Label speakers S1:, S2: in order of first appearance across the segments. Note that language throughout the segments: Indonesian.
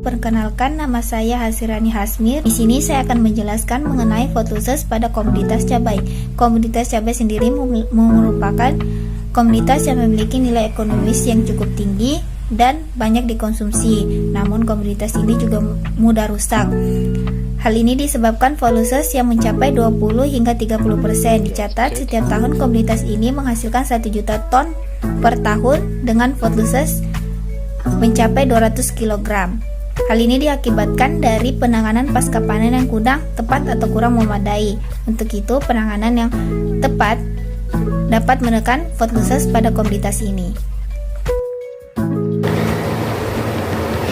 S1: perkenalkan, nama saya Hasirani Hasmir. Di sini saya akan menjelaskan mengenai fotoses pada komoditas cabai. Komoditas cabai sendiri merupakan komoditas yang memiliki nilai ekonomis yang cukup tinggi dan banyak dikonsumsi. Namun komoditas ini juga mudah rusak. Hal ini disebabkan voluses yang mencapai 20 hingga 30%. Dicatat setiap tahun komoditas ini menghasilkan 1 juta ton per tahun dengan voluses mencapai 200 kg. Hal ini diakibatkan dari penanganan pasca panen yang kurang tepat atau kurang memadai. Untuk itu, penanganan yang tepat dapat menekan voluses pada komoditas ini.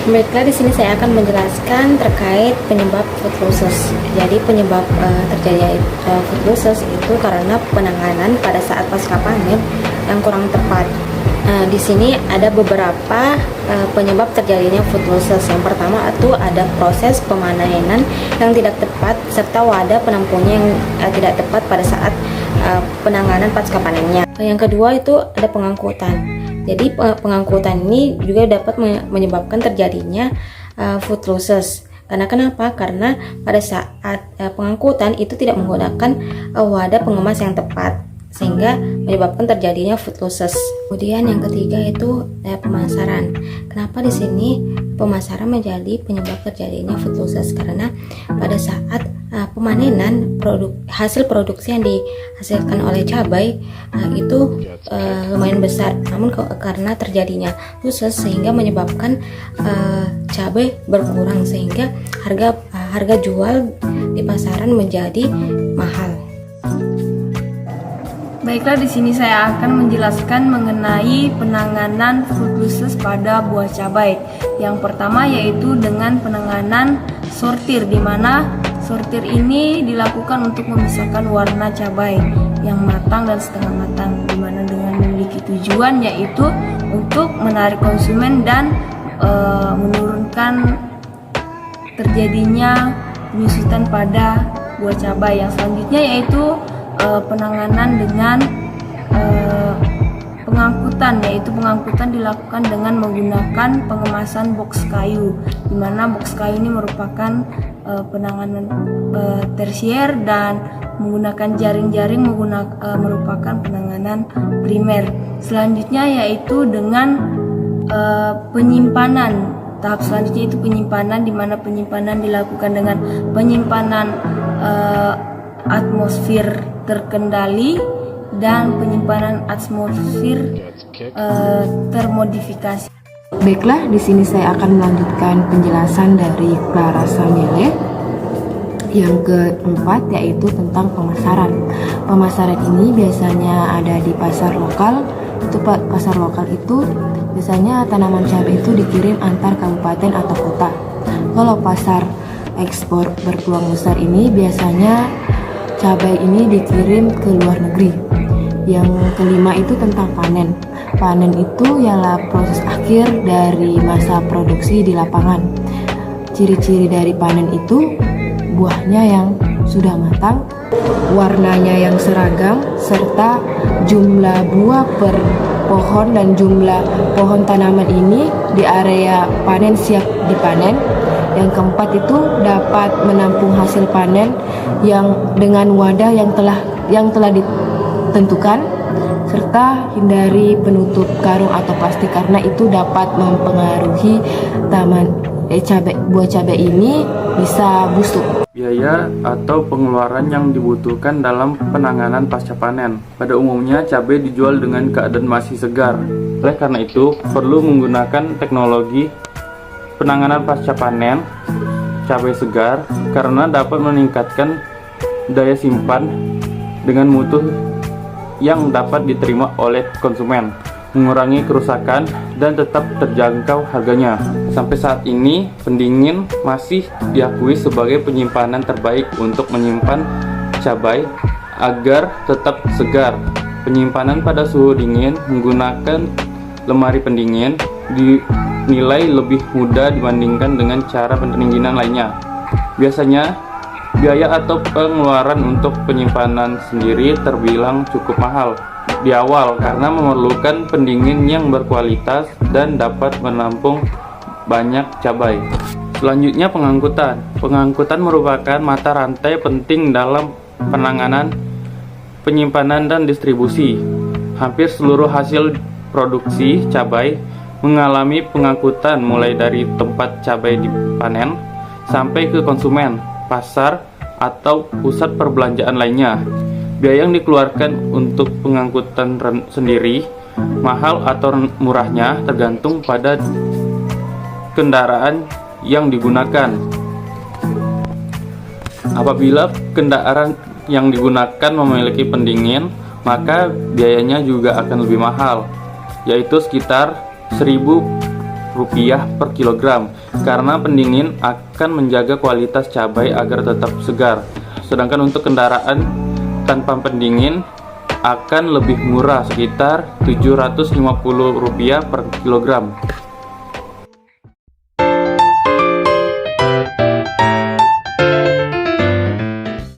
S2: Baiklah, di sini saya akan menjelaskan terkait penyebab food losses. Jadi penyebab terjadinya food losses itu karena penanganan pada saat pasca panen yang kurang tepat. Di sini ada beberapa penyebab terjadinya food losses. Yang pertama itu ada proses pemanenan yang tidak tepat serta wadah penampungnya yang tidak tepat pada saat penanganan pasca panennya. Yang kedua itu ada pengangkutan. Jadi pengangkutan ini juga dapat menyebabkan terjadinya food losses. Karena kenapa? Karena pada saat pengangkutan itu tidak menggunakan wadah pengemas yang tepat, sehingga menyebabkan terjadinya food losses. Kemudian yang ketiga itu pemasaran. Kenapa di sini pemasaran menjadi penyebab terjadinya food losses? Karena pada saat pemanenan hasil produksi yang dihasilkan oleh cabai itu lumayan besar, namun karena terjadinya losses sehingga menyebabkan cabai berkurang, sehingga harga jual di pasaran menjadi mahal.
S3: Baiklah, di sini saya akan menjelaskan mengenai penanganan food losses pada buah cabai. Yang pertama yaitu dengan penanganan sortir, di mana sortir ini dilakukan untuk memisahkan warna cabai yang matang dan setengah matang, di mana dengan memiliki tujuan yaitu untuk menarik konsumen dan menurunkan terjadinya penyusutan pada buah cabai. Yang selanjutnya yaitu penanganan dengan pengangkutan, yaitu pengangkutan dilakukan dengan menggunakan pengemasan box kayu, di mana box kayu ini merupakan penanganan tersier, dan menggunakan jaring-jaring merupakan penanganan primer. Selanjutnya yaitu dengan penyimpanan. Tahap selanjutnya itu penyimpanan, di mana penyimpanan dilakukan dengan penyimpanan atmosfer terkendali dan penyimpanan atmosfer termodifikasi.
S2: Baiklah, di sini saya akan melanjutkan penjelasan dari Clara Samile. Yang keempat yaitu tentang pemasaran. Pemasaran ini biasanya ada di pasar lokal. Pasar lokal itu biasanya tanaman cabai itu dikirim antar kabupaten atau kota. Kalau pasar ekspor berpeluang besar ini biasanya cabai ini dikirim ke luar negeri. Yang kelima itu tentang panen. Panen itu ialah proses akhir dari masa produksi di lapangan. Ciri-ciri dari panen itu buahnya yang sudah matang, warnanya yang seragam, serta jumlah buah per pohon dan jumlah pohon tanaman ini di area panen siap dipanen. Yang keempat itu dapat menampung hasil panen yang dengan wadah yang telah ditentukan, serta hindari penutup karung atau plastik karena itu dapat mempengaruhi buah cabai ini bisa busuk.
S4: Biaya atau pengeluaran yang dibutuhkan dalam penanganan pasca panen. Pada umumnya cabai dijual dengan keadaan masih segar. Oleh karena itu perlu menggunakan teknologi penanganan pasca panen cabai segar karena dapat meningkatkan daya simpan dengan mutu yang dapat diterima oleh konsumen, mengurangi kerusakan dan tetap terjangkau harganya. Sampai saat ini pendingin masih diakui sebagai penyimpanan terbaik untuk menyimpan cabai agar tetap segar. Penyimpanan pada suhu dingin menggunakan lemari pendingin dinilai lebih mudah dibandingkan dengan cara pendinginan lainnya. Biasanya biaya atau pengeluaran untuk penyimpanan sendiri terbilang cukup mahal di awal karena memerlukan pendingin yang berkualitas dan dapat menampung banyak cabai. Selanjutnya pengangkutan. Pengangkutan merupakan mata rantai penting dalam penanganan, penyimpanan, dan distribusi. Hampir seluruh hasil produksi cabai mengalami pengangkutan mulai dari tempat cabai dipanen sampai ke konsumen, pasar, atau pusat perbelanjaan lainnya. Biaya yang dikeluarkan untuk pengangkutan sendiri mahal atau murahnya tergantung pada kendaraan yang digunakan. Apabila kendaraan yang digunakan memiliki pendingin, maka biayanya juga akan lebih mahal, yaitu sekitar Rp1.000 per kilogram, karena pendingin akan menjaga kualitas cabai agar tetap segar. Sedangkan untuk kendaraan tanpa pendingin akan lebih murah, sekitar Rp750 per kilogram.